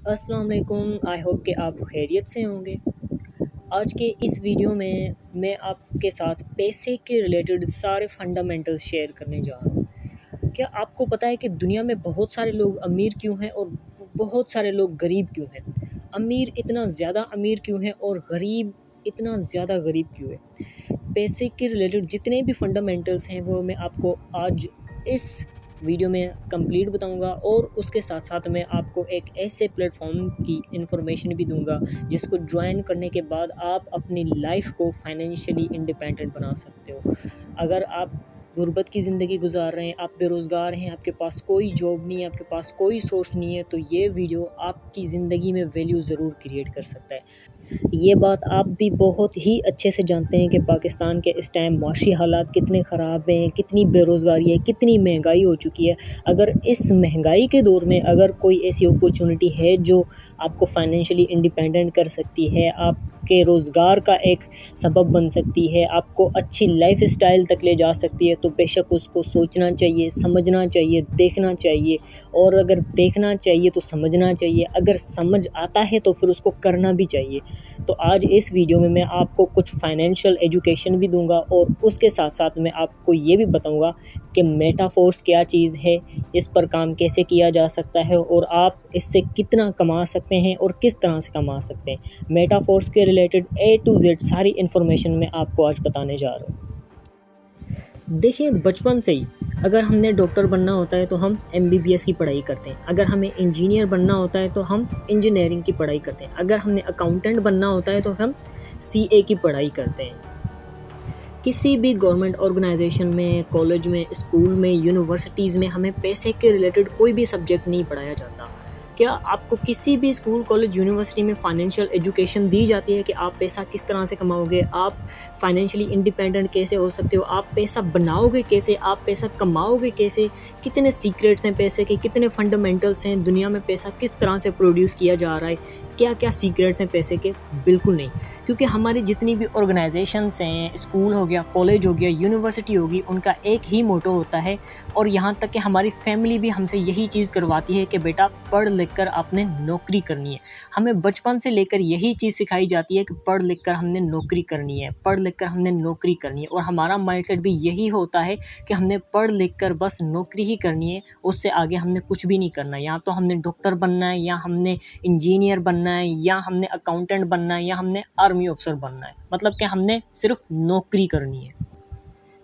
अस्सलाम वालेकुम। I hope कि आप खैरियत से होंगे। आज के इस वीडियो में मैं आपके साथ पैसे के रिलेटेड सारे फंडामेंटल्स शेयर करने जा रहा हूँ। क्या आपको पता है कि दुनिया में बहुत सारे लोग अमीर क्यों हैं और बहुत सारे लोग गरीब क्यों हैं? अमीर इतना ज़्यादा अमीर क्यों है और गरीब इतना ज़्यादा गरीब क्यों है? पैसे के रिलेटेड जितने भी फंडामेंटल्स हैं वो मैं आपको आज इस वीडियो में कंप्लीट बताऊंगा और उसके साथ साथ मैं आपको एक ऐसे प्लेटफॉर्म की इन्फॉर्मेशन भी दूंगा जिसको ज्वाइन करने के बाद आप अपनी लाइफ को फाइनेंशियली इंडिपेंडेंट बना सकते हो। अगर आप गुर्बत की ज़िंदगी गुजार रहे हैं, आप बेरोज़गार हैं, आपके पास कोई जॉब नहीं है, आपके पास कोई सोर्स नहीं है, तो ये वीडियो आपकी ज़िंदगी में वैल्यू ज़रूर क्रिएट कर सकता है। ये बात आप भी बहुत ही अच्छे से जानते हैं कि पाकिस्तान के इस टाइम माशी हालात कितने ख़राब हैं, कितनी बेरोज़गारी है, कितनी महंगाई हो चुकी है। अगर इस महंगाई के दौर में अगर कोई ऐसी अपॉर्चुनिटी है जो आपको फाइनेंशियली इंडिपेंडेंट कर सकती है, आपके रोज़गार का एक सबब बन सकती है, आपको अच्छी लाइफ स्टाइल तक ले जा सकती है, तो बेशक उसको सोचना चाहिए, समझना चाहिए, देखना चाहिए। और अगर देखना चाहिए तो समझना चाहिए, अगर समझ आता है तो फिर उसको करना भी चाहिए। तो आज इस वीडियो में मैं आपको कुछ फाइनेंशियल एजुकेशन भी दूंगा और उसके साथ साथ मैं आपको ये भी बताऊंगा कि मेटाफोर्स क्या चीज़ है, इस पर काम कैसे किया जा सकता है और आप इससे कितना कमा सकते हैं और किस तरह से कमा सकते हैं। मेटाफोर्स के रिलेटेड A to Z सारी इन्फॉर्मेशन मैं आपको आज बताने जा रहा हूँ। देखिए, बचपन से ही अगर हमने डॉक्टर बनना होता है तो हम MBBS की पढ़ाई करते हैं, अगर हमें इंजीनियर बनना होता है तो हम इंजीनियरिंग की पढ़ाई करते हैं, अगर हमने अकाउंटेंट बनना होता है तो हम CA की पढ़ाई करते हैं। किसी भी गवर्नमेंट ऑर्गेनाइजेशन में, कॉलेज में, स्कूल में, यूनिवर्सिटीज़ में हमें पैसे के रिलेटेड कोई भी सब्जेक्ट नहीं पढ़ाया जाता। क्या आपको किसी भी स्कूल, कॉलेज, यूनिवर्सिटी में फाइनेंशियल एजुकेशन दी जाती है कि आप पैसा किस तरह से कमाओगे, आप फाइनेंशियली इंडिपेंडेंट कैसे हो सकते हो, आप पैसा बनाओगे कैसे, आप पैसा कमाओगे कैसे, कितने सीक्रेट्स हैं पैसे के, कितने फंडामेंटल्स हैं, दुनिया में पैसा किस तरह से प्रोड्यूस किया जा रहा है, क्या क्या सीक्रेट्स हैं पैसे के? बिल्कुल नहीं। क्योंकि हमारी जितनी भी ऑर्गेनाइजेशंस हैं, स्कूल हो गया, कॉलेज हो गया, यूनिवर्सिटी होगी, उनका एक ही मोटो होता है और यहाँ तक कि हमारी फैमिली भी हमसे यही चीज़ करवाती है कि बेटा पढ़ लिख कर आपने नौकरी करनी है। हमें बचपन से लेकर यही चीज़ सिखाई जाती है कि पढ़ लिख कर हमने नौकरी करनी है, पढ़ लिख कर हमने नौकरी करनी है और हमारा माइंडसेट भी यही होता है कि हमने पढ़ लिख कर बस नौकरी ही करनी है, उससे आगे हमने कुछ भी नहीं करना है। या तो हमने डॉक्टर बनना है, या हमने इंजीनियर बनना है, या हमने अकाउंटेंट बनना है, या हमने आर्मी ऑफिसर बनना है, मतलब कि हमने सिर्फ नौकरी करनी है।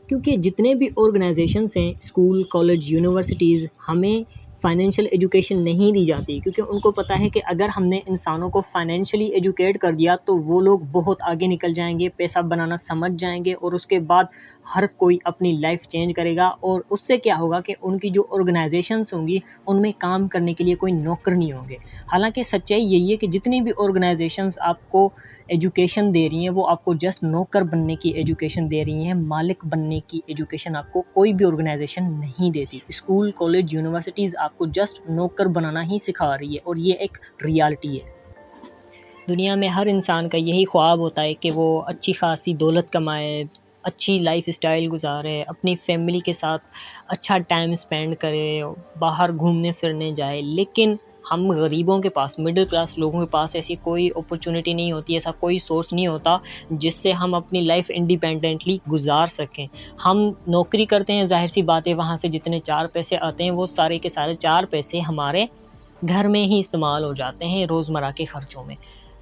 क्योंकि जितने भी ऑर्गेनाइजेशंस हैं, स्कूल, कॉलेज, यूनिवर्सिटीज़, हमें फाइनेंशियल एजुकेशन नहीं दी जाती क्योंकि उनको पता है कि अगर हमने इंसानों को फाइनेंशियली एजुकेट कर दिया तो वो लोग बहुत आगे निकल जाएंगे, पैसा बनाना समझ जाएंगे और उसके बाद हर कोई अपनी लाइफ चेंज करेगा। और उससे क्या होगा कि उनकी जो ऑर्गेनाइजेशंस होंगी उनमें काम करने के लिए कोई नौकर नहीं होंगे। हालांकि सच्चाई यही है कि जितनी भी ऑर्गेनाइजेशंस आपको एजुकेशन दे रही हैं वो आपको जस्ट नौकर बनने की एजुकेशन दे रही हैं, मालिक बनने की एजुकेशन आपको कोई भी ऑर्गेनाइजेशन नहीं देती। स्कूल, कॉलेज, यूनिवर्सिटीज़ आपको जस्ट नौकर बनाना ही सिखा रही है और ये एक रियलिटी है। दुनिया में हर इंसान का यही ख्वाब होता है कि वो अच्छी खासी दौलत कमाए, अच्छी लाइफ स्टाइल गुजारे, अपनी फैमिली के साथ अच्छा टाइम स्पेंड करे, बाहर घूमने फिरने जाए। लेकिन हम गरीबों के पास, मिडिल क्लास लोगों के पास ऐसी कोई अपॉर्चुनिटी नहीं होती, ऐसा कोई सोर्स नहीं होता जिससे हम अपनी लाइफ इंडिपेंडेंटली गुजार सकें। हम नौकरी करते हैं, जाहिर सी बात है वहाँ से जितने 4 पैसे आते हैं वो सारे के सारे 4 पैसे हमारे घर में ही इस्तेमाल हो जाते हैं रोज़मर्रा के ख़र्चों में।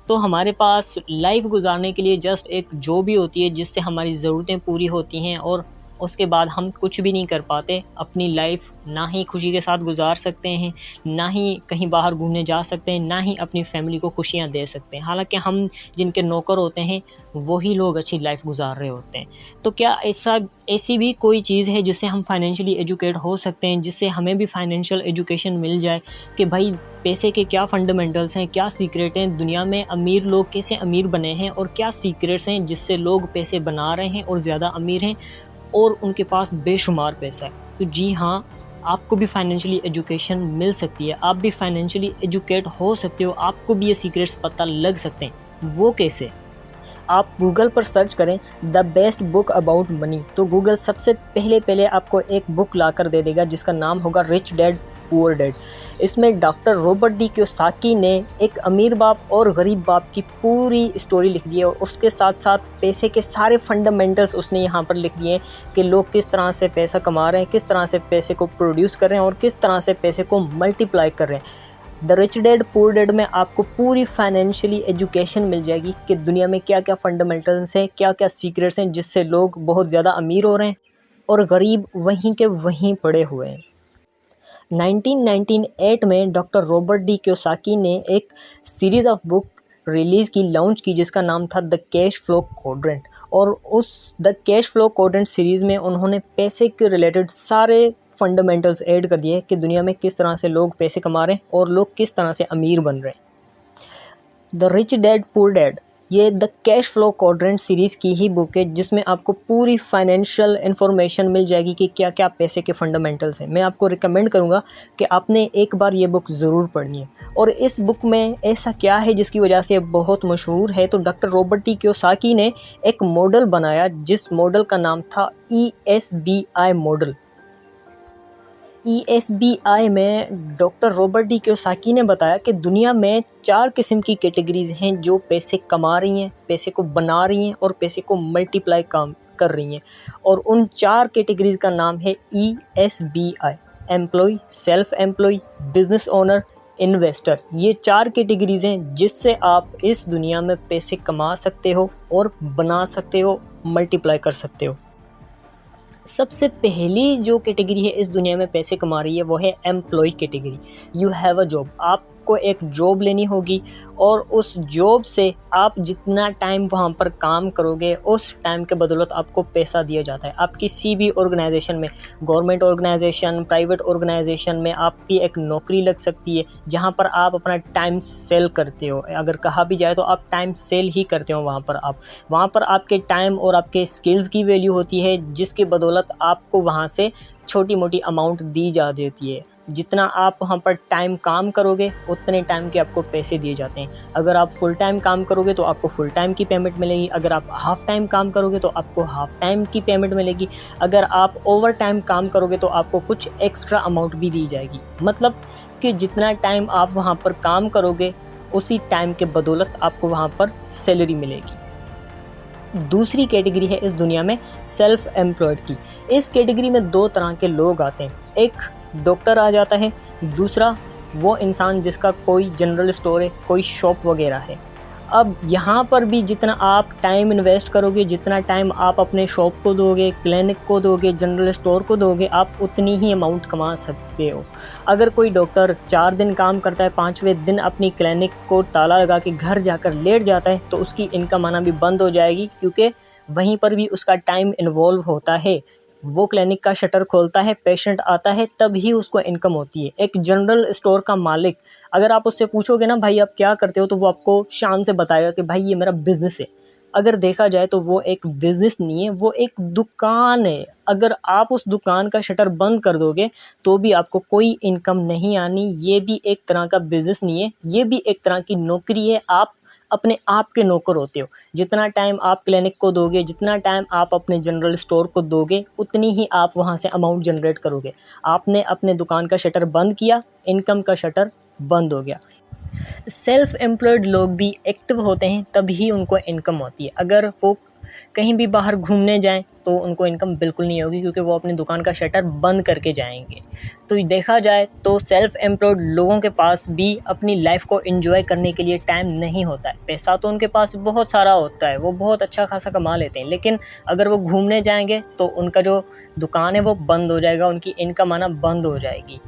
तो हमारे पास लाइफ गुजारने के लिए जस्ट एक जॉब ही होती है जिससे हमारी ज़रूरतें पूरी होती हैं और उसके बाद हम कुछ भी नहीं कर पाते। अपनी लाइफ ना ही खुशी के साथ गुजार सकते हैं, ना ही कहीं बाहर घूमने जा सकते हैं, ना ही अपनी फैमिली को खुशियाँ दे सकते हैं। हालांकि हम जिनके नौकर होते हैं वही लोग अच्छी लाइफ गुजार रहे होते हैं। तो क्या ऐसी भी कोई चीज़ है जिससे हम फाइनेंशियली एजुकेट हो सकते हैं, जिससे हमें भी फाइनेंशियल एजुकेशन मिल जाए कि भाई पैसे के क्या फंडामेंटल्स हैं, क्या सीक्रेट हैं, दुनिया में अमीर लोग कैसे अमीर बने हैं और क्या सीक्रेट्स हैं जिससे लोग पैसे बना रहे हैं और ज़्यादा अमीर हैं और उनके पास बेशुमार पैसा है। तो जी हाँ, आपको भी फाइनेंशियली एजुकेशन मिल सकती है, आप भी फाइनेंशियली एजुकेट हो सकते हो, आपको भी ये सीक्रेट्स पता लग सकते हैं। वो कैसे? आप गूगल पर सर्च करें the best book about money, तो गूगल सबसे पहले आपको एक बुक ला कर दे देगा जिसका नाम होगा रिच डैड पुअर डैड। इसमें डॉक्टर रॉबर्ट डी कियोसाकी ने एक अमीर बाप और गरीब बाप की पूरी स्टोरी लिख दी है और उसके साथ साथ पैसे के सारे फंडामेंटल्स उसने यहाँ पर लिख दिए हैं कि लोग किस तरह से पैसा कमा रहे हैं, किस तरह से पैसे को प्रोड्यूस कर रहे हैं और किस तरह से पैसे को मल्टीप्लाई कर रहे हैं। The rich dad poor dad में आपको पूरी फाइनेंशियली एजुकेशन मिल जाएगी कि दुनिया में क्या क्या फंडामेंटल्स हैं, क्या क्या सीक्रेट्स हैं जिससे लोग बहुत ज़्यादा अमीर हो रहे हैं और गरीब वहीं के वहीं पड़े हुए हैं। 1998 में डॉक्टर रॉबर्ट डी कियोसाकी ने एक सीरीज़ ऑफ बुक रिलीज़ की, लॉन्च की, जिसका नाम था द कैश फ्लो क्वाड्रेंट। और उस the cash flow quadrant series में उन्होंने पैसे के रिलेटेड सारे फंडामेंटल्स ऐड कर दिए कि दुनिया में किस तरह से लोग पैसे कमा रहे हैं और लोग किस तरह से अमीर बन रहे हैं। The rich dad poor dad ये the cash flow quadrant series की ही बुक है जिसमें आपको पूरी फाइनेंशियल इन्फॉर्मेशन मिल जाएगी कि क्या क्या पैसे के फंडामेंटल्स हैं। मैं आपको रिकमेंड करूँगा कि आपने एक बार ये बुक ज़रूर पढ़नी है। और इस बुक में ऐसा क्या है जिसकी वजह से बहुत मशहूर है, तो डॉक्टर रॉबर्ट डी कियोसाकी ने एक मॉडल बनाया जिस मॉडल का नाम था ESBI मॉडल। ESBI में डॉक्टर रॉबर्ट डी कियोसाकी ने बताया कि दुनिया में 4 किस्म की कैटेगरीज़ हैं जो पैसे कमा रही हैं, पैसे को बना रही हैं और पैसे को मल्टीप्लाई काम कर रही हैं। और उन 4 कैटेगरीज़ का नाम है ESBI: employ, self employ, business owner, investor. ये 4 कैटेगरीज़ हैं जिससे आप इस दुनिया में पैसे कमा सकते हो और बना सकते हो, मल्टीप्लाई कर सकते हो। सबसे पहली जो कैटेगरी है इस दुनिया में पैसे कमा रही है वो है employ category. You have a job, आपको एक जॉब लेनी होगी और उस जॉब से आप जितना टाइम वहाँ पर काम करोगे उस टाइम के बदौलत आपको पैसा दिया जाता है। आप किसी भी ऑर्गेनाइजेशन में, गवर्नमेंट ऑर्गेनाइजेशन, प्राइवेट ऑर्गेनाइजेशन में आपकी एक नौकरी लग सकती है जहाँ पर आप अपना टाइम सेल करते हो। अगर कहा भी जाए तो आप टाइम सेल ही करते हो। वहाँ पर आपके टाइम और आपके स्किल्स की वैल्यू होती है जिसके बदौलत आपको वहाँ से छोटी मोटी अमाउंट दी जा देती है। जितना आप वहाँ पर टाइम काम करोगे उतने टाइम के आपको पैसे दिए जाते हैं। अगर आप फुल टाइम काम करोगे तो आपको फुल टाइम की पेमेंट मिलेगी, अगर आप हाफ़ टाइम काम करोगे तो आपको हाफ़ टाइम की पेमेंट मिलेगी, अगर आप ओवर टाइम काम करोगे तो आपको कुछ एक्स्ट्रा अमाउंट भी दी जाएगी। मतलब कि जितना टाइम आप वहाँ पर काम करोगे उसी टाइम के बदौलत आपको वहाँ पर सैलरी मिलेगी। दूसरी कैटेगरी है इस दुनिया में सेल्फ एम्प्लॉयड की। इस कैटेगरी में 2 तरह के लोग आते हैं। एक डॉक्टर आ जाता है, दूसरा वो इंसान जिसका कोई जनरल स्टोर है, कोई शॉप वगैरह है। अब यहाँ पर भी जितना आप टाइम इन्वेस्ट करोगे, जितना टाइम आप अपने शॉप को दोगे, क्लिनिक को दोगे, जनरल स्टोर को दोगे, आप उतनी ही अमाउंट कमा सकते हो। अगर कोई डॉक्टर 4 दिन काम करता है, 5वें दिन अपनी क्लिनिक को ताला लगा के घर जाकर लेट जाता है तो उसकी इनकम आना भी बंद हो जाएगी, क्योंकि वहीं पर भी उसका टाइम इन्वॉल्व होता है। वो क्लिनिक का शटर खोलता है, पेशेंट आता है, तब ही उसको इनकम होती है। एक जनरल स्टोर का मालिक, अगर आप उससे पूछोगे ना भाई आप क्या करते हो, तो वो आपको शान से बताएगा कि भाई ये मेरा बिज़नेस है। अगर देखा जाए तो वो एक बिज़नेस नहीं है, वो एक दुकान है। अगर आप उस दुकान का शटर बंद कर दोगे तो भी आपको कोई इनकम नहीं आनी। ये भी एक तरह का बिज़नेस नहीं है, ये भी एक तरह की नौकरी है। आप अपने आप के नौकर होते हो। जितना टाइम आप क्लिनिक को दोगे, जितना टाइम आप अपने जनरल स्टोर को दोगे, उतनी ही आप वहाँ से अमाउंट जनरेट करोगे। आपने अपने दुकान का शटर बंद किया, इनकम का शटर बंद हो गया। सेल्फ एम्प्लॉयड लोग भी एक्टिव होते हैं तभी उनको इनकम होती है। अगर वो कहीं भी बाहर घूमने जाएं तो उनको इनकम बिल्कुल नहीं होगी, क्योंकि वो अपनी दुकान का शटर बंद करके जाएंगे। तो देखा जाए तो सेल्फ एम्प्लॉयड लोगों के पास भी अपनी लाइफ को एंजॉय करने के लिए टाइम नहीं होता है। पैसा तो उनके पास बहुत सारा होता है, वो बहुत अच्छा खासा कमा लेते हैं, लेकिन अगर वो घूमने जाएंगे तो उनका जो दुकान है वो बंद हो जाएगा, उनकी इनकम आना बंद हो जाएगी।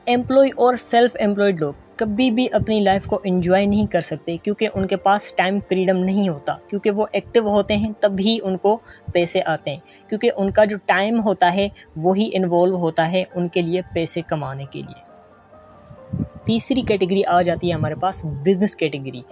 एम्प्लॉय और सेल्फ एम्प्लॉयड लोग कभी भी अपनी लाइफ को एंजॉय नहीं कर सकते, क्योंकि उनके पास टाइम फ्रीडम नहीं होता। क्योंकि वो एक्टिव होते हैं तभी उनको पैसे आते हैं, क्योंकि उनका जो टाइम होता है वही इन्वॉल्व होता है उनके लिए पैसे कमाने के लिए। तीसरी कैटेगरी आ जाती है हमारे पास बिज़नेस कैटेगरी।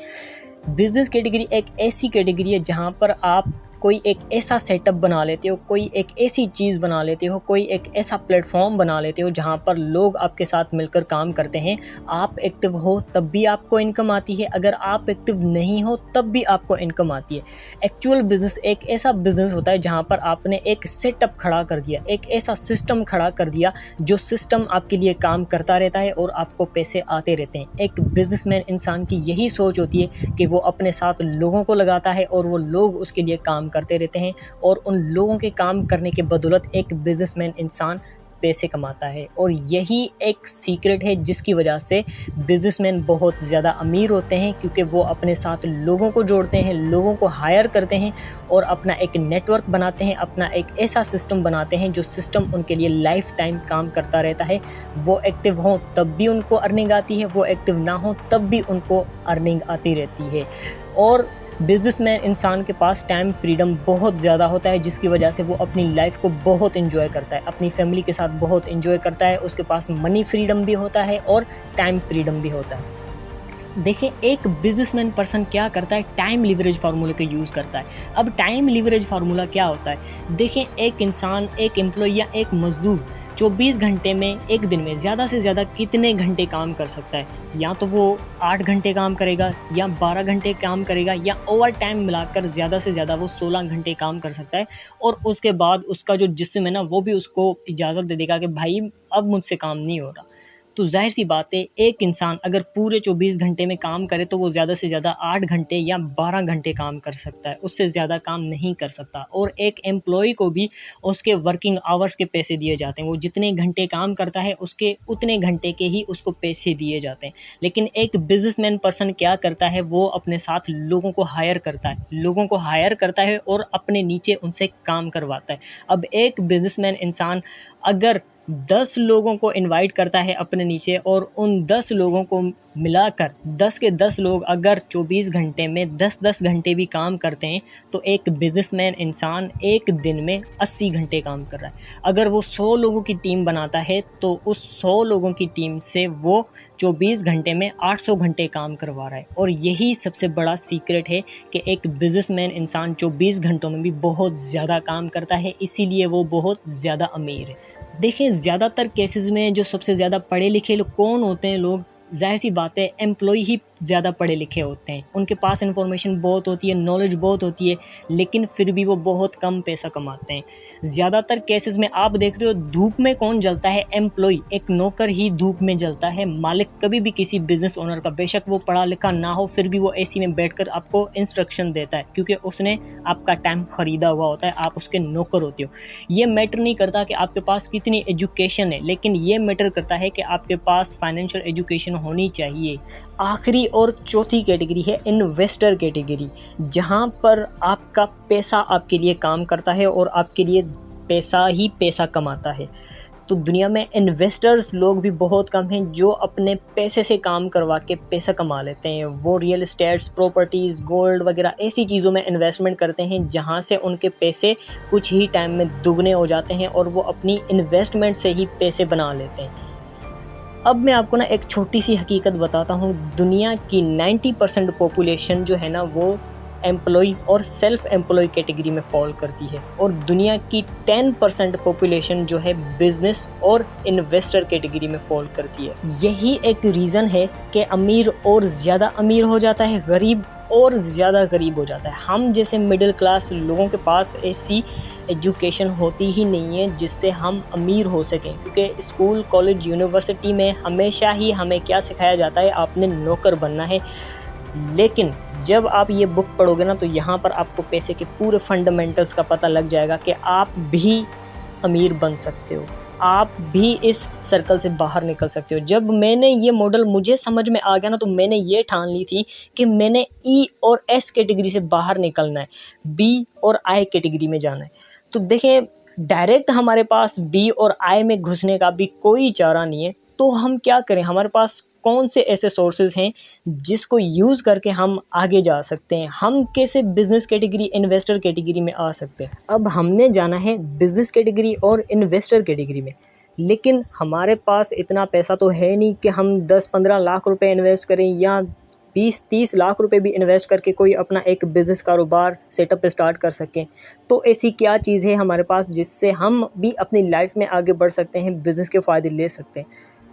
बिज़नेस कैटेगरी एक ऐसी कैटेगरी है जहाँ पर आप कोई एक ऐसा सेटअप बना लेते हो, कोई एक ऐसी चीज़ बना लेते हो, कोई एक ऐसा प्लेटफॉर्म बना लेते हो जहाँ पर लोग आपके साथ मिलकर काम करते हैं। आप एक्टिव हो तब भी आपको इनकम आती है, अगर आप एक्टिव नहीं हो तब भी आपको इनकम आती है। एक्चुअल बिजनेस एक ऐसा बिजनेस होता है जहाँ पर आपने एक सेटअप खड़ा कर दिया, एक ऐसा सिस्टम खड़ा कर दिया जो सिस्टम आपके लिए काम करता रहता है और आपको पैसे आते रहते हैं। एक बिजनेसमैन इंसान की यही सोच होती है कि वो अपने साथ लोगों को लगाता है और वो लोग उसके लिए काम करते रहते हैं, और उन लोगों के काम करने के बदौलत एक बिजनेसमैन इंसान पैसे कमाता है। और यही एक सीक्रेट है जिसकी वजह से बिजनेसमैन बहुत ज़्यादा अमीर होते हैं, क्योंकि वो अपने साथ लोगों को जोड़ते हैं, लोगों को हायर करते हैं और अपना एक नेटवर्क बनाते हैं, अपना एक ऐसा सिस्टम बनाते हैं जो सिस्टम उनके लिए लाइफ टाइम काम करता रहता है। वो एक्टिव हों तब भी उनको अर्निंग आती है, वो एक्टिव ना हो तब भी उनको अर्निंग आती रहती है। और बिजनेसमैन इंसान के पास टाइम फ्रीडम बहुत ज़्यादा होता है, जिसकी वजह से वो अपनी लाइफ को बहुत एंजॉय करता है, अपनी फैमिली के साथ बहुत एंजॉय करता है। उसके पास मनी फ्रीडम भी होता है और टाइम फ्रीडम भी होता है। देखिए, एक बिजनेसमैन पर्सन क्या करता है, टाइम लीवरेज फार्मूले का यूज़ करता है। अब टाइम लीवरेज फार्मूला क्या होता है? देखिए, एक इंसान, एक एम्प्लॉय या एक मजदूर 24 घंटे में, एक दिन में ज़्यादा से ज़्यादा कितने घंटे काम कर सकता है? या तो वो 8 घंटे काम करेगा, या 12 घंटे काम करेगा, या ओवर टाइम मिलाकर ज़्यादा से ज़्यादा वो 16 घंटे काम कर सकता है। और उसके बाद उसका जो जिस्म है ना, वो भी उसको इजाज़त दे देगा कि भाई अब मुझसे काम नहीं हो रहा। तो ज़ाहिर सी बात है, एक इंसान अगर पूरे 24 घंटे में काम करे तो वो ज़्यादा से ज़्यादा 8 घंटे या 12 घंटे काम कर सकता है, उससे ज़्यादा काम नहीं कर सकता। और एक एम्प्लॉय को भी उसके वर्किंग आवर्स के पैसे दिए जाते हैं, वो जितने घंटे काम करता है उसके उतने घंटे के ही उसको पैसे दिए जाते हैं। लेकिन एक बिजनेसमैन पर्सन क्या करता है, वो अपने साथ लोगों को हायर करता है, लोगों को हायर करता है और अपने नीचे उनसे काम करवाता है। अब एक बिजनेसमैन इंसान अगर 10 लोगों को इनवाइट करता है अपने नीचे, और उन 10 लोगों को मिलाकर 10 के 10 लोग अगर 24 घंटे में 10-10 घंटे भी काम करते हैं, तो एक बिजनेसमैन इंसान एक दिन में 80 घंटे काम कर रहा है। अगर वो 100 लोगों की टीम बनाता है तो उस 100 लोगों की टीम से वो 24 घंटे में 800 घंटे काम करवा रहा है। और यही सबसे बड़ा सीक्रेट है कि एक बिजनेसमैन इंसान 24 घंटों में भी बहुत ज़्यादा काम करता है, इसीलिए वो बहुत ज़्यादा अमीर है। देखिए, ज़्यादातर केसेस में जो सबसे ज़्यादा पढ़े लिखे लोग कौन होते हैं? लोग, ज़ाहिर सी बात है, एम्प्लॉय ही ज़्यादा पढ़े लिखे होते हैं। उनके पास इन्फॉर्मेशन बहुत होती है, नॉलेज बहुत होती है, लेकिन फिर भी वो बहुत कम पैसा कमाते हैं। ज़्यादातर केसेस में आप देख रहे हो, धूप में कौन जलता है? एम्प्लॉय, एक नौकर ही धूप में जलता है। मालिक कभी भी किसी बिजनेस ओनर का, बेशक वो पढ़ा लिखा ना हो, फिर भी वो एसी में बैठकर आपको इंस्ट्रक्शन देता है, क्योंकि उसने आपका टाइम खरीदा हुआ होता है, आप उसके नौकर होते हो। ये मैटर नहीं करता कि आपके पास कितनी एजुकेशन है, लेकिन ये मैटर करता है कि आपके पास फाइनेंशियल एजुकेशन होनी चाहिए। आखिरी और चौथी कैटेगरी है इन्वेस्टर कैटेगरी, जहां पर आपका पैसा आपके लिए काम करता है और आपके लिए पैसा ही पैसा कमाता है। तो दुनिया में इन्वेस्टर्स लोग भी बहुत कम हैं जो अपने पैसे से काम करवा के पैसा कमा लेते हैं। वो रियल एस्टेट्स, प्रॉपर्टीज़, गोल्ड वगैरह ऐसी चीज़ों में इन्वेस्टमेंट करते हैं जहां से उनके पैसे कुछ ही टाइम में दुगने हो जाते हैं और वो अपनी इन्वेस्टमेंट से ही पैसे बना लेते हैं। अब मैं आपको ना एक छोटी सी हकीकत बताता हूँ। दुनिया की 90% पॉपुलेशन जो है ना, वो एम्प्लॉय और सेल्फ एम्प्लॉय कैटेगरी में फॉल करती है, और दुनिया की 10% पॉपुलेशन जो है बिजनेस और इन्वेस्टर कैटेगरी में फॉल करती है। यही एक रीज़न है कि अमीर और ज़्यादा अमीर हो जाता है, गरीब और ज़्यादा गरीब हो जाता है। हम जैसे मिडिल क्लास लोगों के पास ऐसी एजुकेशन होती ही नहीं है जिससे हम अमीर हो सकें, क्योंकि स्कूल, कॉलेज, यूनिवर्सिटी में हमेशा ही हमें क्या सिखाया जाता है, आपने नौकर बनना है। लेकिन जब आप ये बुक पढ़ोगे ना, तो यहाँ पर आपको पैसे के पूरे फंडामेंटल्स का पता लग जाएगा कि आप भी अमीर बन सकते हो, आप भी इस सर्कल से बाहर निकल सकते हो। जब मैंने ये मॉडल मुझे समझ में आ गया ना, तो मैंने ये ठान ली थी कि मैंने ई और एस कैटेगरी से बाहर निकलना है, बी और आई कैटेगरी में जाना है। तो देखें, डायरेक्ट हमारे पास बी और आई में घुसने का भी कोई चारा नहीं है, तो हम क्या करें? हमारे पास कौन से ऐसे सोर्सेज हैं जिसको यूज़ करके हम आगे जा सकते हैं? हम कैसे बिजनेस कैटेगरी, इन्वेस्टर कैटेगरी में आ सकते हैं? अब हमने जाना है बिजनेस कैटेगरी और इन्वेस्टर कैटेगरी में, लेकिन हमारे पास इतना पैसा तो है नहीं कि हम 10-15 लाख रुपए इन्वेस्ट करें या 20-30 लाख रुपए भी इन्वेस्ट करके कोई अपना एक बिज़नेस कारोबार सेटअप स्टार्ट कर सकें। तो ऐसी क्या चीज़ है हमारे पास जिससे हम भी अपनी लाइफ में आगे बढ़ सकते हैं, बिज़नेस के फ़ायदे ले सकते हैं?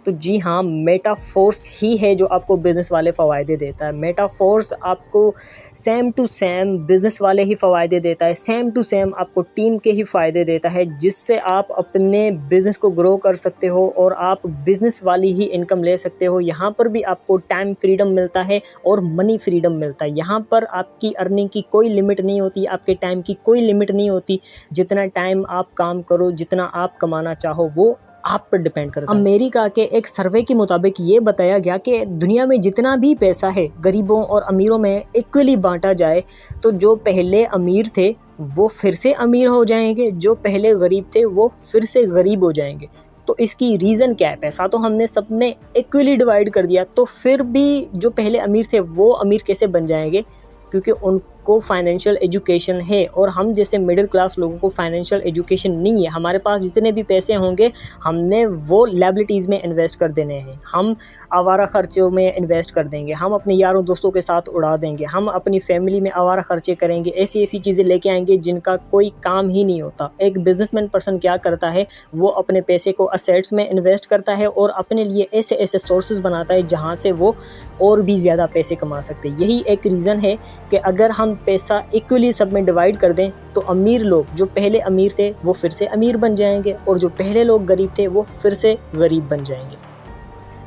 तो जी हाँ, मेटाफोर्स ही है जो आपको बिज़नेस वाले फ़ायदे देता है। मेटाफोर्स आपको सेम टू सेम बिज़नेस वाले ही फ़ायदे देता है, सेम टू सेम आपको टीम के ही फ़ायदे देता है, जिससे आप अपने बिज़नेस को ग्रो कर सकते हो और आप बिज़नेस वाली ही इनकम ले सकते हो। यहाँ पर भी आपको टाइम फ्रीडम मिलता है और मनी फ्रीडम मिलता है। यहाँ पर आपकी अर्निंग की कोई लिमिट नहीं होती, आपके टाइम की कोई लिमिट नहीं होती। जितना टाइम आप काम करो, जितना आप कमाना चाहो, वो आप पर डिपेंड करता है। अमेरिका के एक सर्वे के मुताबिक ये बताया गया कि दुनिया में जितना भी पैसा है गरीबों और अमीरों में इक्वली बांटा जाए तो जो पहले अमीर थे वो फिर से अमीर हो जाएंगे, जो पहले गरीब थे वो फिर से गरीब हो जाएंगे। तो इसकी रीज़न क्या है? पैसा तो हमने सबने इक्वली डिवाइड कर दिया, तो फिर भी जो पहले अमीर थे वो अमीर कैसे बन जाएंगे? क्योंकि उनको फाइनेंशियल एजुकेशन है और हम जैसे मिडिल क्लास लोगों को फाइनेंशियल एजुकेशन नहीं है। हमारे पास जितने भी पैसे होंगे हमने वो लायबिलिटीज़ में इन्वेस्ट कर देने हैं, हम आवारा खर्चों में इन्वेस्ट कर देंगे, हम अपने यारों दोस्तों के साथ उड़ा देंगे, हम अपनी फैमिली में आवारा खर्चे करेंगे, ऐसी ऐसी चीज़ें लेके आएंगे जिनका कोई काम ही नहीं होता। एक बिजनेसमैन पर्सन क्या करता है, वो अपने पैसे को असेट्स में इन्वेस्ट करता है और अपने लिए ऐसे ऐसे सोर्सेज बनाता है जहाँ से वो और भी ज़्यादा पैसे कमा सकते हैं। यही एक रीज़न है कि अगर हम पैसा इक्वली सब में डिवाइड कर दें तो अमीर लोग जो पहले अमीर थे वो फिर से अमीर बन जाएंगे और जो पहले लोग गरीब थे वो फिर से गरीब बन जाएंगे।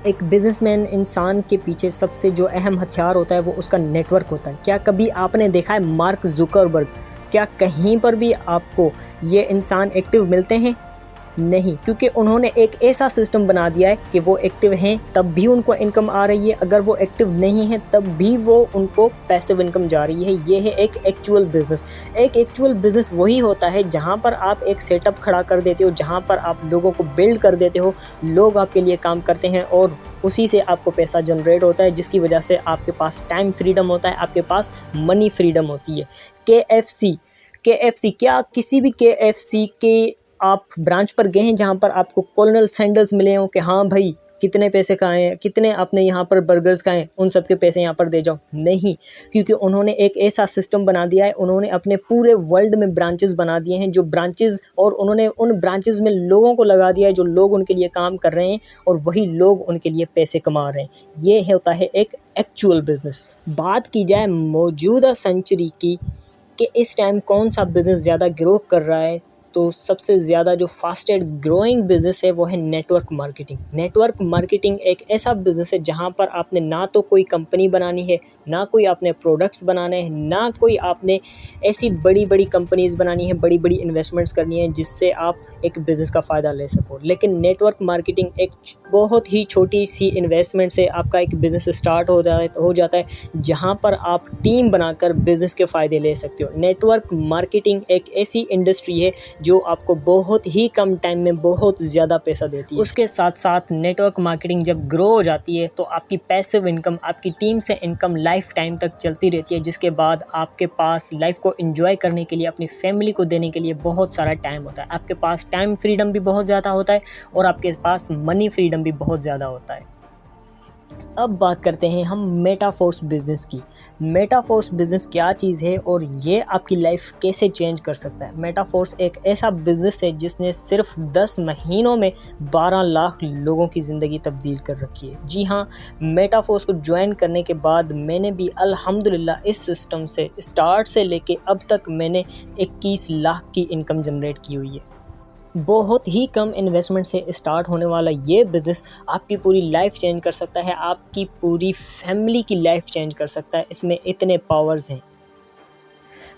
एक बिजनेसमैन इंसान के पीछे सबसे जो अहम हथियार होता है वो उसका नेटवर्क होता है। क्या कभी आपने देखा है मार्क जुकरबर्ग? क्या कहीं पर भी आपको ये इंसान एक्टिव मिलते हैं? नहीं, क्योंकि उन्होंने एक ऐसा सिस्टम बना दिया है कि वो एक्टिव हैं तब भी उनको इनकम आ रही है, अगर वो एक्टिव नहीं है तब भी वो उनको पैसिव इनकम जा रही है। ये है एक एक्चुअल बिज़नेस। एक एक्चुअल बिज़नेस वही होता है जहाँ पर आप एक सेटअप खड़ा कर देते हो, जहाँ पर आप लोगों को बिल्ड कर देते हो, लोग आपके लिए काम करते हैं और उसी से आपको पैसा जनरेट होता है, जिसकी वजह से आपके पास टाइम फ्रीडम होता है, आपके पास मनी फ्रीडम होती है। KFC, क्या किसी भी KFC के आप ब्रांच पर गए हैं जहाँ पर आपको कॉर्नल सैंडल्स मिले हों कि हाँ भाई कितने पैसे खाए हैं, कितने आपने यहाँ पर बर्गर्स खाए, उन सब के पैसे यहाँ पर दे जाओ? नहीं, क्योंकि उन्होंने एक ऐसा सिस्टम बना दिया है, उन्होंने अपने पूरे वर्ल्ड में ब्रांचेस बना दिए हैं, जो ब्रांचेस, और उन्होंने उन ब्रांचेस में लोगों को लगा दिया है जो लोग उनके लिए काम कर रहे हैं और वही लोग उनके लिए पैसे कमा रहे हैं। ये होता है एक एक्चुअल बिजनेस। बात की जाए मौजूदा सेंचुरी की कि इस टाइम कौन सा बिज़नेस ज़्यादा ग्रो कर रहा है, तो सबसे ज़्यादा जो फास्टेस्ट ग्रोइंग बिज़नेस है वो है नेटवर्क मार्केटिंग। नेटवर्क मार्केटिंग एक ऐसा बिज़नेस है जहाँ पर आपने ना तो कोई कंपनी बनानी है, ना कोई आपने प्रोडक्ट्स बनाने हैं, ना कोई आपने ऐसी बड़ी बड़ी कंपनीज़ बनानी है, बड़ी बड़ी इन्वेस्टमेंट्स करनी है जिससे आप एक बिज़नेस का फ़ायदा ले सको। लेकिन नेटवर्क मार्केटिंग एक बहुत ही छोटी सी इन्वेस्टमेंट से आपका एक बिज़नेस स्टार्ट हो जाता है जहाँ पर आप टीम बनाकर बिज़नेस के फ़ायदे ले सकते हो। नेटवर्क मार्केटिंग एक ऐसी इंडस्ट्री है जो आपको बहुत ही कम टाइम में बहुत ज़्यादा पैसा देती है। उसके साथ साथ नेटवर्क मार्केटिंग जब ग्रो हो जाती है तो आपकी पैसिव इनकम, आपकी टीम से इनकम लाइफ टाइम तक चलती रहती है, जिसके बाद आपके पास लाइफ को एंजॉय करने के लिए, अपनी फैमिली को देने के लिए बहुत सारा टाइम होता है। आपके पास टाइम फ्रीडम भी बहुत ज़्यादा होता है और आपके पास मनी फ्रीडम भी बहुत ज़्यादा होता है। अब बात करते हैं हम मेटाफोर्स बिज़नेस की। मेटाफोर्स बिज़नेस क्या चीज़ है और ये आपकी लाइफ कैसे चेंज कर सकता है? मेटाफोर्स एक ऐसा बिज़नेस है जिसने सिर्फ 10 महीनों में 12 लाख लोगों की ज़िंदगी तब्दील कर रखी है। जी हाँ, मेटाफोर्स को ज्वाइन करने के बाद मैंने भी अल्हम्दुलिल्लाह इस सिस्टम से स्टार्ट से लेके अब तक मैंने 21 लाख की इनकम जनरेट की हुई है। बहुत ही कम इन्वेस्टमेंट से स्टार्ट होने वाला ये बिज़नेस आपकी पूरी लाइफ चेंज कर सकता है, आपकी पूरी फैमिली की लाइफ चेंज कर सकता है। इसमें इतने पावर्स हैं।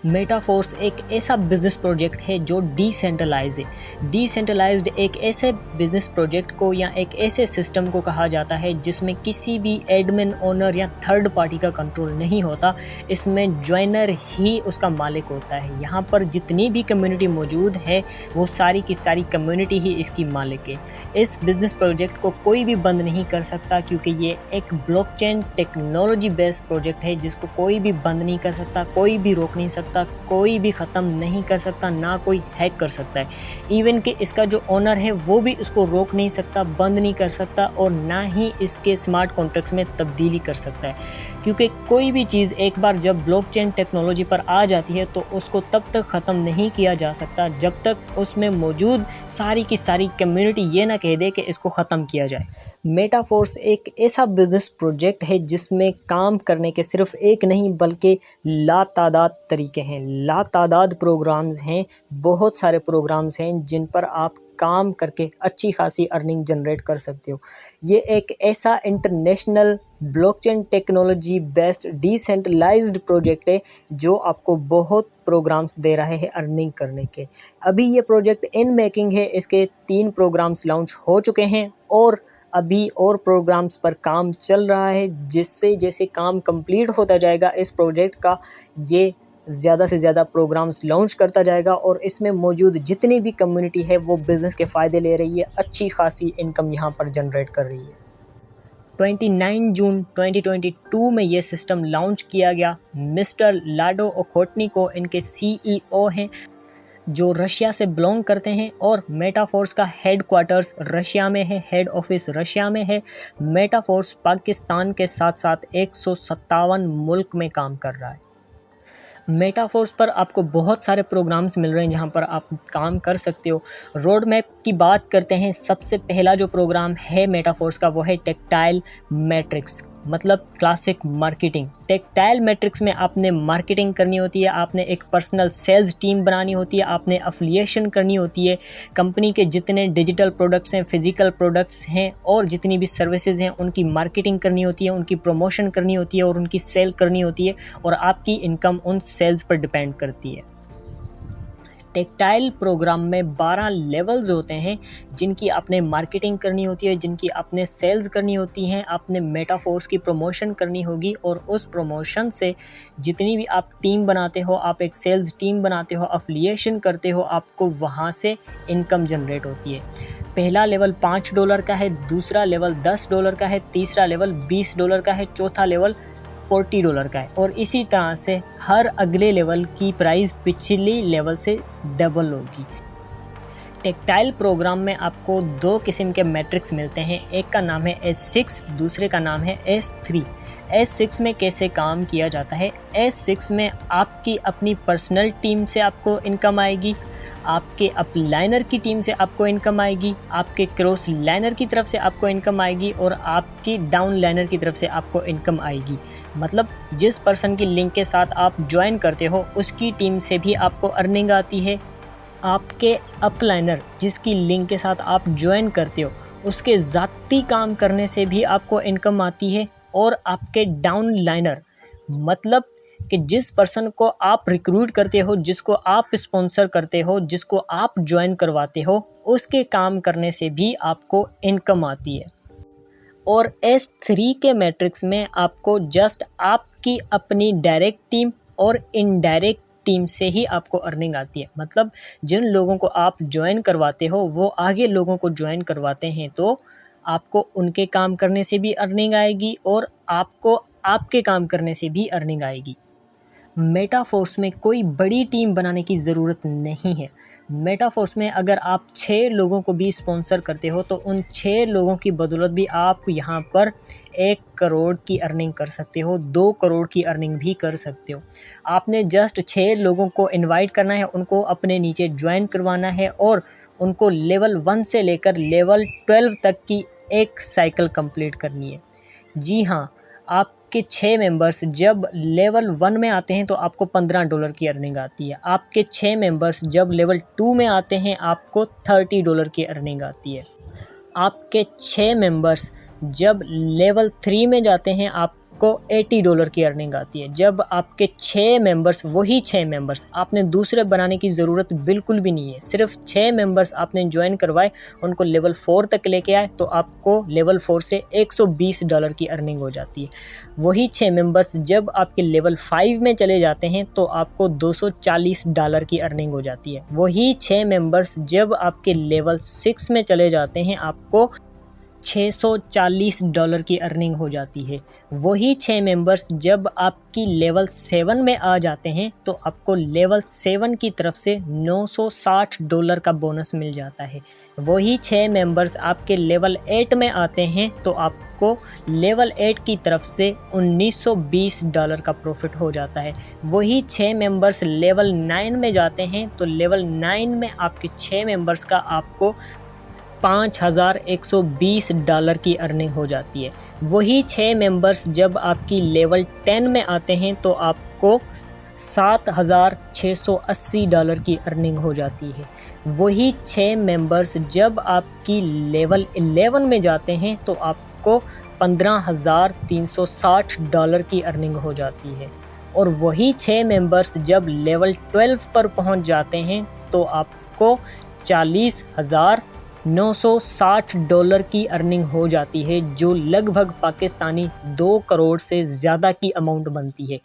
मेटाफोर्स एक ऐसा बिज़नेस प्रोजेक्ट है जो डिसेंट्रलाइज है। डिसेंट्रलाइज्ड एक ऐसे बिज़नेस प्रोजेक्ट को या एक ऐसे सिस्टम को कहा जाता है जिसमें किसी भी एडमिन, ओनर या थर्ड पार्टी का कंट्रोल नहीं होता। इसमें ज्वाइनर ही उसका मालिक होता है। यहाँ पर जितनी भी कम्युनिटी मौजूद है वो सारी की सारी कम्युनिटी ही इसकी मालिक है। इस बिज़नेस प्रोजेक्ट को कोई भी बंद नहीं कर सकता क्योंकि ये एक ब्लॉकचेन टेक्नोलॉजी बेस्ड प्रोजेक्ट है जिसको कोई भी बंद नहीं कर सकता, कोई भी रोक नहीं सकता। सकता, कोई भी ख़त्म नहीं कर सकता, ना कोई हैक कर सकता है। इवन कि इसका जो ओनर है वो भी इसको रोक नहीं सकता, बंद नहीं कर सकता और ना ही इसके स्मार्ट कॉन्ट्रैक्ट्स में तब्दीली कर सकता है। क्योंकि कोई भी चीज़ एक बार जब ब्लॉकचेन टेक्नोलॉजी पर आ जाती है तो उसको तब तक ख़त्म नहीं किया जा सकता जब तक उसमें मौजूद सारी की सारी कम्युनिटी ये ना कह दे कि इसको ख़त्म किया जाए। मेटाफोर्स एक ऐसा बिज़नेस प्रोजेक्ट है जिसमें काम करने के सिर्फ एक नहीं बल्कि लातादाद तरीके हैं, लातादाद प्रोग्राम्स हैं, बहुत सारे प्रोग्राम्स हैं जिन पर आप काम करके अच्छी खासी अर्निंग जनरेट कर सकते हो। ये एक ऐसा international blockchain technology based decentralised project है जो आपको बहुत प्रोग्राम्स दे रहे हैं अर्निंग करने के। अभी ये प्रोजेक्ट इन मेकिंग है, इसके 3 प्रोग्राम्स लॉन्च हो चुके हैं और अभी और प्रोग्राम्स पर काम चल रहा है, जिससे जैसे काम कंप्लीट होता जाएगा इस प्रोजेक्ट का, ये ज़्यादा से ज़्यादा प्रोग्राम्स लॉन्च करता जाएगा और इसमें मौजूद जितनी भी कम्युनिटी है वो बिज़नेस के फ़ायदे ले रही है, अच्छी खासी इनकम यहाँ पर जनरेट कर रही है। 29 जून 2022 में ये सिस्टम लॉन्च किया गया। मिस्टर लाडो ओखोटनिको इनके CEO हैं जो रशिया से बिलोंग करते हैं और मेटाफोर्स का हेड क्वार्टर्स रशिया में है, हेड ऑफिस रशिया में है। मेटाफोर्स पाकिस्तान के साथ साथ 157 मुल्क में काम कर रहा है। मेटाफोर्स पर आपको बहुत सारे प्रोग्राम्स मिल रहे हैं जहां पर आप काम कर सकते हो। रोड मैप की बात करते हैं, सबसे पहला जो प्रोग्राम है मेटाफोर्स का वो है टेक्टाइल मैट्रिक्स, मतलब क्लासिक मार्केटिंग। टेक्टाइल मैट्रिक्स में आपने मार्केटिंग करनी होती है, आपने एक पर्सनल सेल्स टीम बनानी होती है, आपने अफिलिएशन करनी होती है, कंपनी के जितने डिजिटल प्रोडक्ट्स हैं, फिजिकल प्रोडक्ट्स हैं और जितनी भी सर्विसेज हैं उनकी मार्केटिंग करनी होती है, उनकी प्रमोशन करनी होती है और उनकी सेल करनी होती है और आपकी इनकम उन सेल्स पर डिपेंड करती है। टेक्टाइल प्रोग्राम में 12 लेवल्स होते हैं जिनकी आपने मार्केटिंग करनी होती है, जिनकी आपने सेल्स करनी होती हैं, आपने मेटाफोर्स की प्रमोशन करनी होगी और उस प्रमोशन से जितनी भी आप टीम बनाते हो, आप एक सेल्स टीम बनाते हो, अफिलिएशन करते हो, आपको वहाँ से इनकम जनरेट होती है। पहला लेवल $5 का है, दूसरा लेवल $10 का है, तीसरा लेवल $20 का है, चौथा लेवल $40 का है और इसी तरह से हर अगले लेवल की प्राइस पिछली लेवल से डबल होगी। टेक्टाइल प्रोग्राम में आपको 2 किस्म के मैट्रिक्स मिलते हैं, एक का नाम है S6, दूसरे का नाम है S3। S6 में कैसे काम किया जाता है? S6 में आपकी अपनी पर्सनल टीम से आपको इनकम आएगी, आपके अपलाइनर की टीम से आपको इनकम आएगी, आपके क्रॉस लाइनर की तरफ से आपको इनकम आएगी और आपकी डाउन लाइनर की तरफ से आपको इनकम आएगी। मतलब जिस पर्सन की लिंक के साथ आप ज्वाइन करते हो उसकी टीम से भी आपको अर्निंग आती है, आपके अपलाइनर जिसकी लिंक के साथ आप ज्वाइन करते हो उसके ज़ाती काम करने से भी आपको इनकम आती है और आपके डाउन लाइनर मतलब कि जिस पर्सन को आप रिक्रूट करते हो, जिसको आप स्पॉन्सर करते हो, जिसको आप ज्वाइन करवाते हो, उसके काम करने से भी आपको इनकम आती है। और S3 के मैट्रिक्स में आपको जस्ट आपकी अपनी डायरेक्ट टीम और इनडायरेक्ट टीम से ही आपको अर्निंग आती है। मतलब जिन लोगों को आप ज्वाइन करवाते हो वो आगे लोगों को ज्वाइन करवाते हैं तो आपको उनके काम करने से भी अर्निंग आएगी और आपको आपके काम करने से भी अर्निंग आएगी। मेटाफोर्स में कोई बड़ी टीम बनाने की ज़रूरत नहीं है। मेटाफोर्स में अगर आप 6 लोगों को भी स्पॉन्सर करते हो तो उन 6 लोगों की बदौलत भी आप यहाँ पर 1 करोड़ की अर्निंग कर सकते हो, 2 करोड़ की अर्निंग भी कर सकते हो। आपने जस्ट 6 लोगों को इनवाइट करना है, उनको अपने नीचे ज्वाइन करवाना है और उनको लेवल 1 से लेकर लेवल 12 तक की एक साइकिल कंप्लीट करनी है। जी हाँ, आपके 6 मेंबर्स जब लेवल 1 में आते हैं तो आपको $15 की अर्निंग आती है। आपके 6 मेंबर्स जब लेवल 2 में आते हैं आपको $30 की अर्निंग आती है। आपके 6 मेंबर्स जब लेवल 3 में जाते हैं आपको $80 की अर्निंग आती है। जब आपके 6 मेंबर्स, वही 6 मेंबर्स, आपने दूसरे बनाने की ज़रूरत बिल्कुल भी नहीं है। सिर्फ 6 मेंबर्स आपने ज्वाइन करवाए, उनको लेवल 4 तक लेके आए तो आपको लेवल 4 से $120 की अर्निंग हो जाती है। वही 6 मेंबर्स जब आपके लेवल 5 में चले जाते हैं तो आपको $240 की अर्निंग हो जाती है। वही 6 मेंबर्स जब आपके लेवल 6 में चले जाते हैं आपको $640 की अर्निंग हो जाती है। वही 6 मेंबर्स जब आपकी लेवल 7 में आ जाते हैं तो आपको लेवल 7 की तरफ से $960 का बोनस मिल जाता है। वही 6 मेंबर्स आपके लेवल 8 में आते हैं तो आपको लेवल 8 की तरफ से $1920 का प्रॉफिट हो जाता है। वही 6 मेंबर्स लेवल 9 में जाते हैं तो लेवल 9 में आपके 6 मेंबर्स का आपको $5120 की अर्निंग हो जाती है। वही 6 मेंबर्स जब आपकी लेवल 10 में आते हैं तो आपको $7680 की अर्निंग हो जाती है। वही 6 मेंबर्स जब आपकी लेवल 11 में जाते हैं तो आपको $15,360 की अर्निंग हो जाती है। और वही 6 मेंबर्स जब लेवल 12 पर पहुंच जाते हैं तो आपको $40,960 की अर्निंग हो जाती है, जो लगभग पाकिस्तानी 2 करोड़ से ज़्यादा की अमाउंट बनती है।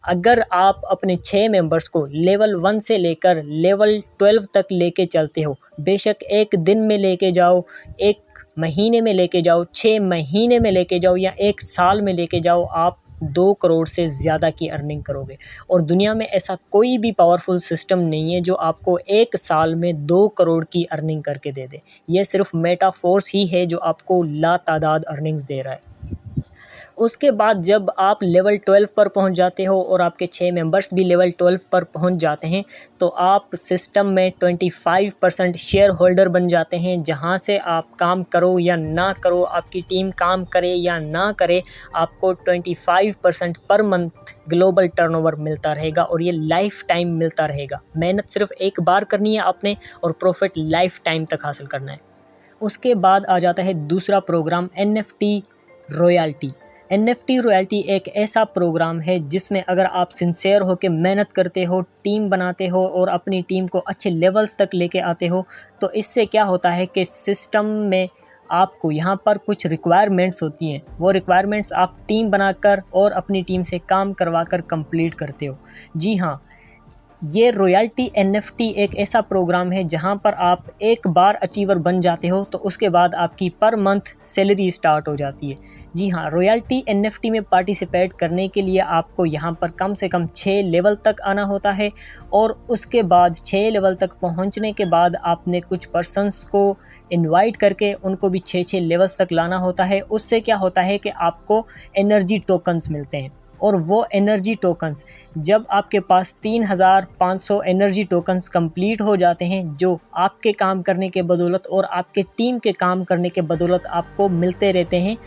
अगर आप अपने 6 मेंबर्स को लेवल 1 से लेकर लेवल 12 तक लेके चलते हो, बेशक एक दिन में लेके जाओ, एक महीने में लेके जाओ, 6 महीने में लेके जाओ या 1 साल में लेके जाओ, आप 2 करोड़ से ज़्यादा की अर्निंग करोगे। और दुनिया में ऐसा कोई भी पावरफुल सिस्टम नहीं है जो आपको 1 साल में 2 करोड़ की अर्निंग करके दे दे। ये सिर्फ मेटाफोर्स ही है जो आपको लातादाद अर्निंग्स दे रहा है। उसके बाद जब आप लेवल 12 पर पहुंच जाते हो और आपके 6 मेंबर्स भी लेवल 12 पर पहुंच जाते हैं तो आप सिस्टम में 25% शेयर होल्डर बन जाते हैं। जहां से आप काम करो या ना करो, आपकी टीम काम करे या ना करे, आपको 25% पर मंथ ग्लोबल टर्नओवर मिलता रहेगा और ये लाइफ टाइम मिलता रहेगा। मेहनत सिर्फ एक बार करनी है आपने और प्रॉफिट लाइफ टाइम तक हासिल करना है। उसके बाद आ जाता है दूसरा program NFT royalty. NFT royalty एक ऐसा प्रोग्राम है जिसमें अगर आप सिंसियर हो के मेहनत करते हो, टीम बनाते हो और अपनी टीम को अच्छे लेवल्स तक लेके आते हो, तो इससे क्या होता है कि सिस्टम में आपको यहाँ पर कुछ रिक्वायरमेंट्स होती हैं। वो रिक्वायरमेंट्स आप टीम बनाकर और अपनी टीम से काम करवा कर कंप्लीट करते हो। जी हाँ, ये रॉयल्टी NFT एक ऐसा प्रोग्राम है जहां पर आप एक बार अचीवर बन जाते हो तो उसके बाद आपकी पर मंथ सैलरी स्टार्ट हो जाती है। जी हाँ, रॉयल्टी NFT में पार्टिसिपेट करने के लिए आपको यहां पर कम से कम 6 लेवल तक आना होता है और उसके बाद 6 लेवल तक पहुंचने के बाद आपने कुछ पर्सन्स को इनवाइट करके उनको भी 6 लेवल्स तक लाना होता है। उससे क्या होता है कि आपको एनर्जी टोकन्स मिलते हैं और वो एनर्जी टोकन्स जब आपके पास 3500 एनर्जी टोकन्स कंप्लीट हो जाते हैं, जो आपके काम करने के बदौलत और आपके टीम के काम करने के बदौलत आपको मिलते रहते हैं,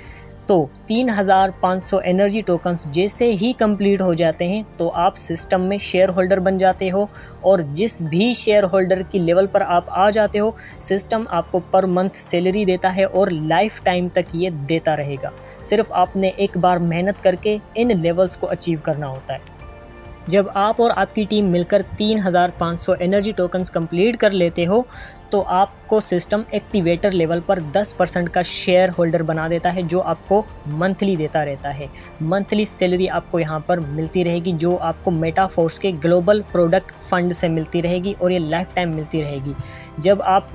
तो 3500 एनर्जी टोकन्स जैसे ही कंप्लीट हो जाते हैं तो आप सिस्टम में शेयर होल्डर बन जाते हो और जिस भी शेयर होल्डर की लेवल पर आप आ जाते हो, सिस्टम आपको पर मंथ सैलरी देता है और लाइफ टाइम तक ये देता रहेगा। सिर्फ आपने एक बार मेहनत करके इन लेवल्स को अचीव करना होता है। जब आप और आपकी टीम मिलकर 3500 एनर्जी टोकन्स कंप्लीट कर लेते हो तो आपको सिस्टम एक्टिवेटर लेवल पर 10% का शेयर होल्डर बना देता है, जो आपको मंथली देता रहता है। मंथली सैलरी आपको यहाँ पर मिलती रहेगी, जो आपको मेटाफोर्स के ग्लोबल प्रोडक्ट फंड से मिलती रहेगी और ये लाइफ टाइम मिलती रहेगी। जब आप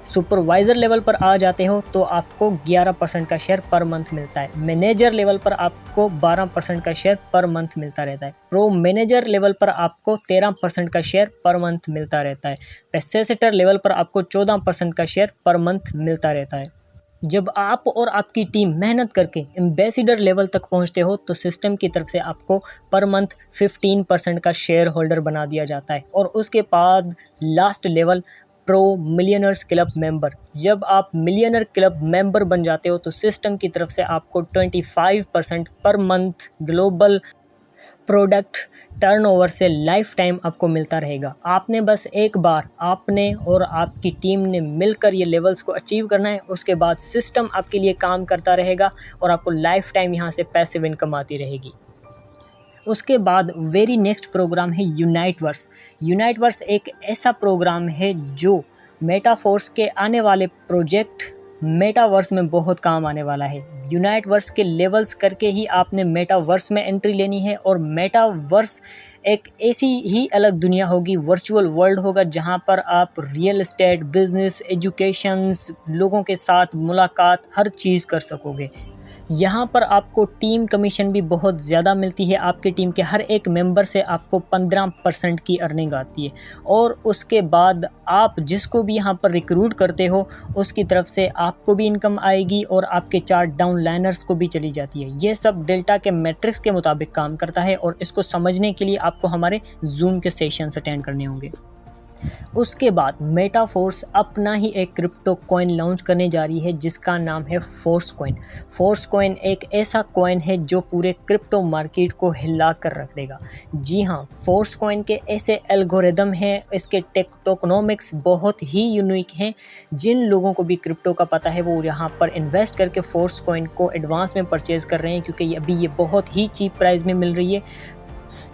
सुपरवाइज़र लेवल पर आ जाते हो तो आपको 11% का शेयर पर मंथ मिलता है। मैनेजर लेवल पर आपको 12% का शेयर पर मंथ मिलता रहता है। प्रो मैनेजर लेवल पर आपको 13% का शेयर पर मंथ मिलता रहता है। पेसेसिटर लेवल पर आपको 14% का शेयर पर मंथ मिलता रहता है। जब आप और आपकी टीम मेहनत करके एम्बेसडर लेवल तक पहुंचते हो तो सिस्टम की तरफ से आपको पर मंथ 15% का शेयर होल्डर बना दिया जाता है। और उसके बाद last level pro millionaires club member. जब आप मिलियनर क्लब मेंबर बन जाते हो तो सिस्टम की तरफ से आपको 25% per month global product turnover से लाइफ टाइम आपको मिलता रहेगा। आपने बस एक बार आपने और आपकी टीम ने मिलकर ये लेवल्स को अचीव करना है, उसके बाद सिस्टम आपके लिए काम करता रहेगा और आपको लाइफ टाइम यहाँ से पैसिव इनकम आती रहेगी। उसके बाद वेरी नेक्स्ट प्रोग्राम है यूनाइटवर्स। यूनाइटवर्स एक ऐसा प्रोग्राम है जो मेटाफोर्स के आने वाले प्रोजेक्ट मेटावर्स में बहुत काम आने वाला है। यूनाइटवर्स के लेवल्स करके ही आपने मेटावर्स में एंट्री लेनी है और मेटावर्स एक ऐसी ही अलग दुनिया होगी, वर्चुअल वर्ल्ड होगा जहां पर आप रियल एस्टेट, बिजनेस, एजुकेशंस, लोगों के साथ मुलाकात, हर चीज़ कर सकोगे। यहाँ पर आपको टीम कमीशन भी बहुत ज़्यादा मिलती है। आपके टीम के हर एक मेंबर से आपको 15% की अर्निंग आती है और उसके बाद आप जिसको भी यहाँ पर रिक्रूट करते हो उसकी तरफ से आपको भी इनकम आएगी और आपके 4 डाउनलाइनर्स को भी चली जाती है। ये सब डेल्टा के मैट्रिक्स के मुताबिक काम करता है और इसको समझने के लिए आपको हमारे जूम के सेशंस अटेंड करने होंगे। उसके बाद मेटाफोर्स अपना ही एक क्रिप्टो कॉइन लॉन्च करने जा रही है जिसका नाम है फोर्स कॉइन। फोर्स कॉइन एक ऐसा कॉइन है जो पूरे क्रिप्टो मार्केट को हिला कर रख देगा। जी हाँ, फोर्स कॉइन के ऐसे एल्गोरिदम हैं, इसके टोकनोमिक्स बहुत ही यूनिक हैं। जिन लोगों को भी क्रिप्टो का पता है वो यहाँ पर इन्वेस्ट करके फोर्स कॉइन को एडवांस में परचेज कर रहे हैं क्योंकि अभी ये बहुत ही चीप प्राइस में मिल रही है,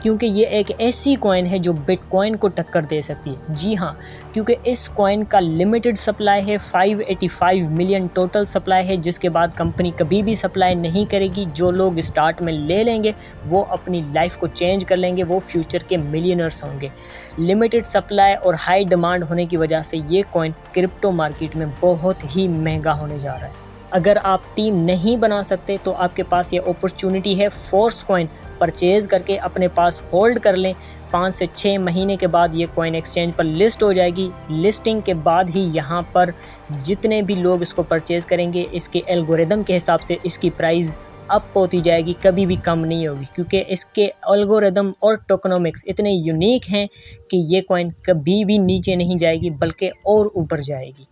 क्योंकि ये एक ऐसी कॉइन है जो बिटकॉइन को टक्कर दे सकती है। जी हाँ, क्योंकि इस कॉइन का लिमिटेड सप्लाई है, 585 मिलियन टोटल सप्लाई है, जिसके बाद कंपनी कभी भी सप्लाई नहीं करेगी। जो लोग स्टार्ट में ले लेंगे वो अपनी लाइफ को चेंज कर लेंगे, वो फ्यूचर के मिलियनर्स होंगे। लिमिटेड सप्लाई और हाई डिमांड होने की वजह से ये कॉइन क्रिप्टो मार्केट में बहुत ही महंगा होने जा रहा है। अगर आप टीम नहीं बना सकते तो आपके पास ये अपॉर्चुनिटी है, फोर्स कॉइन परचेज़ करके अपने पास होल्ड कर लें। 5 से 6 महीने के बाद ये कॉइन एक्सचेंज पर लिस्ट हो जाएगी। लिस्टिंग के बाद ही यहाँ पर जितने भी लोग इसको परचेज़ करेंगे, इसके एल्गोरिदम के हिसाब से इसकी प्राइस अप होती जाएगी, कभी भी कम नहीं होगी, क्योंकि इसके एल्गोरिदम और टोकनोमिक्स इतने यूनिक हैं कि ये कॉइन कभी भी नीचे नहीं जाएगी बल्कि और ऊपर जाएगी।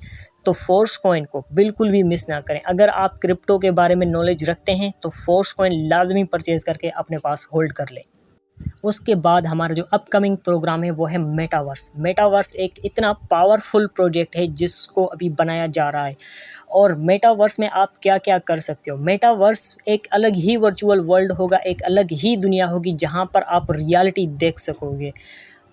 तो फोर्स कॉइन को बिल्कुल भी मिस ना करें। अगर आप क्रिप्टो के बारे में नॉलेज रखते हैं तो फोर्स कॉइन लाजमी परचेज़ करके अपने पास होल्ड कर लें। उसके बाद हमारा जो अपकमिंग प्रोग्राम है वो है मेटावर्स। मेटावर्स एक इतना पावरफुल प्रोजेक्ट है जिसको अभी बनाया जा रहा है। और मेटावर्स में आप क्या क्या कर सकते हो। मेटावर्स एक अलग ही वर्चुअल वर्ल्ड होगा, एक अलग ही दुनिया होगी जहाँ पर आप रियलिटी देख सकोगे।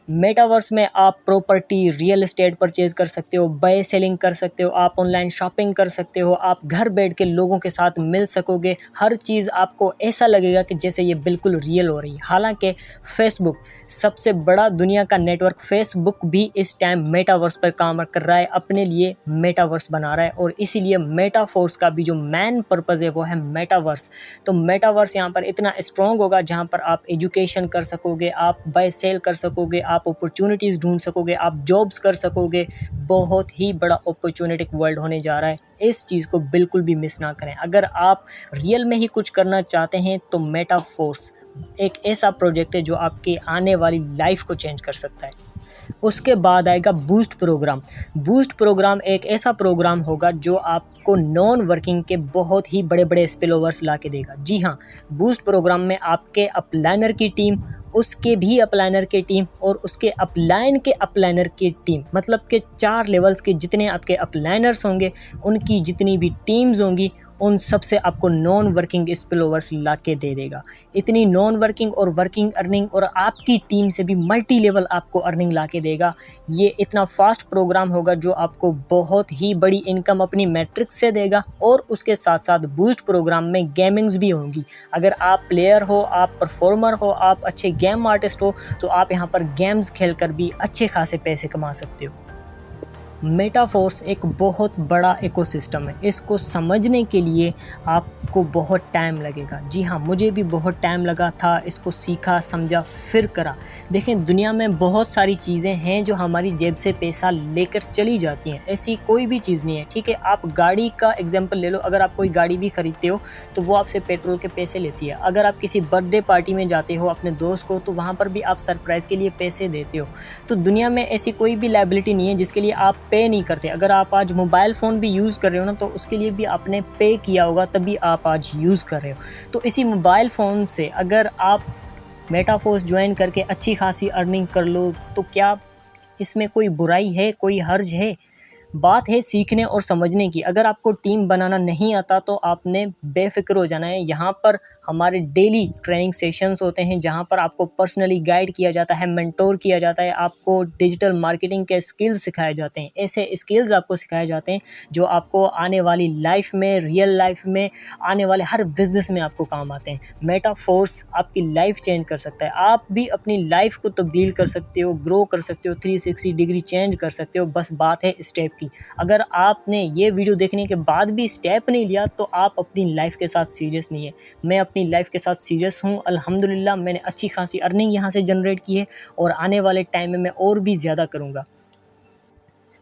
मेटावर्स में आप प्रॉपर्टी, रियल एस्टेट परचेज कर सकते हो, बाय सेलिंग कर सकते हो, आप ऑनलाइन शॉपिंग कर सकते हो, आप घर बैठ के लोगों के साथ मिल सकोगे। हर चीज़ आपको ऐसा लगेगा कि जैसे ये बिल्कुल रियल हो रही है। हालांकि फेसबुक, सबसे बड़ा दुनिया का नेटवर्क फेसबुक भी इस टाइम मेटावर्स पर काम कर रहा है, अपने लिए मेटावर्स बना रहा है और इसीलिए मेटाफोर्स का भी जो मेन पर्पज़ है वो है मेटावर्स। तो मेटावर्स यहाँ पर इतना स्ट्रॉन्ग होगा जहाँ पर आप एजुकेशन कर सकोगे, आप बाय सेल कर सकोगे, आप अपॉर्चुनिटीज़ ढूंढ सकोगे, आप जॉब्स कर सकोगे। बहुत ही बड़ा अपॉर्चुनिटिक वर्ल्ड होने जा रहा है। इस चीज़ को बिल्कुल भी मिस ना करें। अगर आप रियल में ही कुछ करना चाहते हैं तो मेटाफोर्स एक ऐसा प्रोजेक्ट है जो आपके आने वाली लाइफ को चेंज कर सकता है। उसके बाद आएगा बूस्ट प्रोग्राम। बूस्ट प्रोग्राम एक ऐसा प्रोग्राम होगा जो आपको नॉन वर्किंग के बहुत ही बड़े बड़े स्पिलओवर्स ला के देगा। जी हाँ, बूस्ट प्रोग्राम में आपके अपलाइनर की टीम, उसके भी अपलाइनर की टीम और उसके अपलाइन के अपलाइनर की टीम, मतलब कि 4 लेवल्स के जितने आपके अपलाइनर्स होंगे उनकी जितनी भी टीम्स होंगी उन सब से आपको नॉन वर्किंग स्पिलओवर्स ला के दे देगा। इतनी नॉन वर्किंग और वर्किंग अर्निंग और आपकी टीम से भी मल्टी लेवल आपको अर्निंग ला के देगा। ये इतना फास्ट प्रोग्राम होगा जो आपको बहुत ही बड़ी इनकम अपनी मैट्रिक्स से देगा और उसके साथ साथ बूस्ट प्रोग्राम में गेमिंग्स भी होंगी। अगर आप प्लेयर हो, आप परफॉर्मर हो, आप अच्छे गेम आर्टिस्ट हो तो आप यहाँ पर गेम्स खेल कर भी अच्छे खासे पैसे कमा सकते हो। मेटाफोर्स एक बहुत बड़ा इकोसिस्टम है। इसको समझने के लिए आपको बहुत टाइम लगेगा। जी हाँ, मुझे भी बहुत टाइम लगा था, इसको सीखा, समझा, फिर करा। देखें, दुनिया में बहुत सारी चीज़ें हैं जो हमारी जेब से पैसा लेकर चली जाती हैं। ऐसी कोई भी चीज़ नहीं है। ठीक है, आप गाड़ी का एग्जांपल ले लो। अगर आप कोई गाड़ी भी खरीदते हो तो वो आपसे पेट्रोल के पैसे लेती है। अगर आप किसी बर्थडे पार्टी में जाते हो अपने दोस्त को तो वहाँ पर भी आप सरप्राइज़ के लिए पैसे देते हो। तो दुनिया में ऐसी कोई भी लायबिलिटी नहीं है जिसके लिए आप पे नहीं करते। अगर आप आज मोबाइल फ़ोन भी यूज़ कर रहे हो ना तो उसके लिए भी आपने पे किया होगा, तभी आप आज यूज़ कर रहे हो। तो इसी मोबाइल फ़ोन से अगर आप मेटाफोर्स ज्वाइन करके अच्छी खासी अर्निंग कर लो तो क्या इसमें कोई बुराई है, कोई हर्ज है? बात है सीखने और समझने की। अगर आपको टीम बनाना नहीं आता तो आपने बेफिक्र हो जाना है। यहाँ पर हमारे डेली ट्रेनिंग सेशंस होते हैं जहाँ पर आपको पर्सनली गाइड किया जाता है, मेंटोर किया जाता है, आपको डिजिटल मार्केटिंग के स्किल्स सिखाए जाते हैं। ऐसे स्किल्स आपको सिखाए जाते हैं जो आपको आने वाली लाइफ में, रियल लाइफ में, आने वाले हर बिजनेस में आपको काम आते हैं। मेटाफोर्स आपकी लाइफ चेंज कर सकता है। आप भी अपनी लाइफ को तब्दील कर सकते हो, ग्रो कर सकते हो, 360 डिग्री चेंज कर सकते हो। बस बात है स्टेप की। अगर आपने ये वीडियो देखने के बाद भी स्टेप नहीं लिया तो आप अपनी लाइफ के साथ सीरियस नहीं है। मैं अपनी लाइफ के साथ सीरियस हूँ। अल्हम्दुलिल्लाह मैंने अच्छी खासी अर्निंग यहाँ से जनरेट की है और आने वाले टाइम में मैं और भी ज़्यादा करूँगा।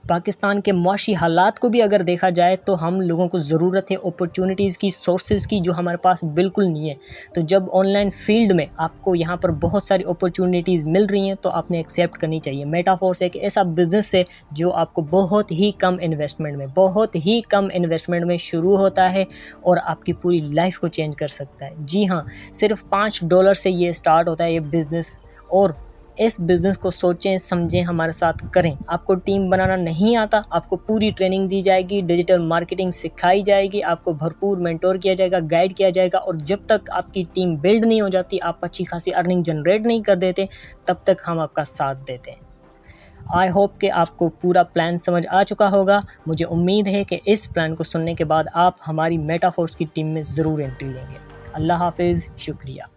पाकिस्तान के मुआशी हालात को भी अगर देखा जाए तो हम लोगों को ज़रूरत है अपॉर्चुनिटीज़ की, सोर्सेज़ की, जो हमारे पास बिल्कुल नहीं है। तो जब ऑनलाइन फील्ड में आपको यहाँ पर बहुत सारी अपॉर्चुनिटीज़ मिल रही हैं तो आपने एक्सेप्ट करनी चाहिए। मेटाफोर्स एक ऐसा बिज़नेस है जो आपको बहुत ही कम इन्वेस्टमेंट में शुरू होता है और आपकी पूरी लाइफ को चेंज कर सकता है। जी हाँ, सिर्फ $5 से ये स्टार्ट होता है ये बिज़नेस। और इस बिज़नेस को सोचें, समझें, हमारे साथ करें। आपको टीम बनाना नहीं आता, आपको पूरी ट्रेनिंग दी जाएगी, डिजिटल मार्केटिंग सिखाई जाएगी, आपको भरपूर मेंटोर किया जाएगा, गाइड किया जाएगा। और जब तक आपकी टीम बिल्ड नहीं हो जाती, आप अच्छी खासी अर्निंग जनरेट नहीं कर देते, तब तक हम आपका साथ देते हैं। आई होप कि आपको पूरा प्लान समझ आ चुका होगा। मुझे उम्मीद है कि इस प्लान को सुनने के बाद आप हमारी मेटाफोर्स की टीम में ज़रूर एंट्री लेंगे। अल्लाह हाफिज़, शुक्रिया।